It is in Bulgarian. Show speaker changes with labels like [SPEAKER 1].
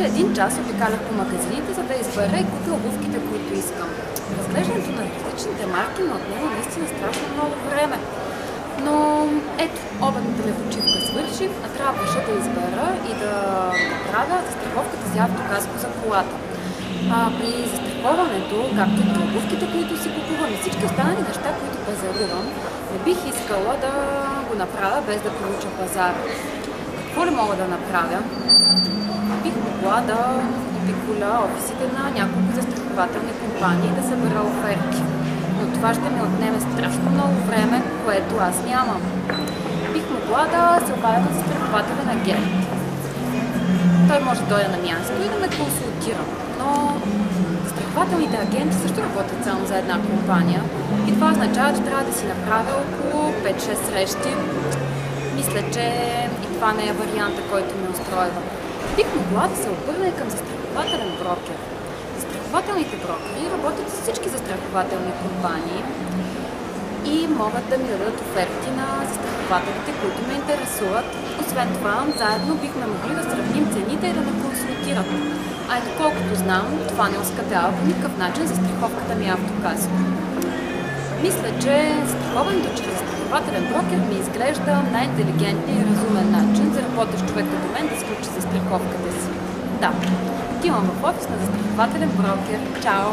[SPEAKER 1] Вече един час обикалях по магазините, за да избера и купя обувките, които искам. Разглеждането на различните марки ме отнема наистина страшно много време. Но ето, обедната ми почивка свърши, а трябваше да избера и да направя застраховката си автокаско за колата. При застраховането, както и при обувките, които си купувам и всички останали неща, които пазарувам, не бих искала да го направя без да получа пазар. Какво ли мога да направя? Бих могла да обиколя офисите на няколко застрахователни компании и да събера оферти. Но това ще ми отнеме страшно много време, което аз нямам. Бих могла да се обадя на застрахователен агент. Той може да дойде на място и да ме консултира. Но застрахователните агенти също работят само за една компания и това означава, че трябва да си направя около 5-6 срещи. Мисля, че и това не е варианта, който ме устройва. Бих могла да се обърна към застрахователен брокер. Застрахователните брокери работят с всички застрахователни компании и могат да ми дадат оферти на застрахователите, които ме интересуват. Освен това, заедно бихме могли да сравним цените и да ме консултират. А и доколкото знам, това не оскъпява по никакъв начин застраховката ми автокаско. Мисля, че застраховането чрез застрахователен брокер ми изглежда най-интелигентният и разумен начин за работещ човек като мен да сключи застраховката си. Да, отивам в офис на застрахователен брокер. Чао!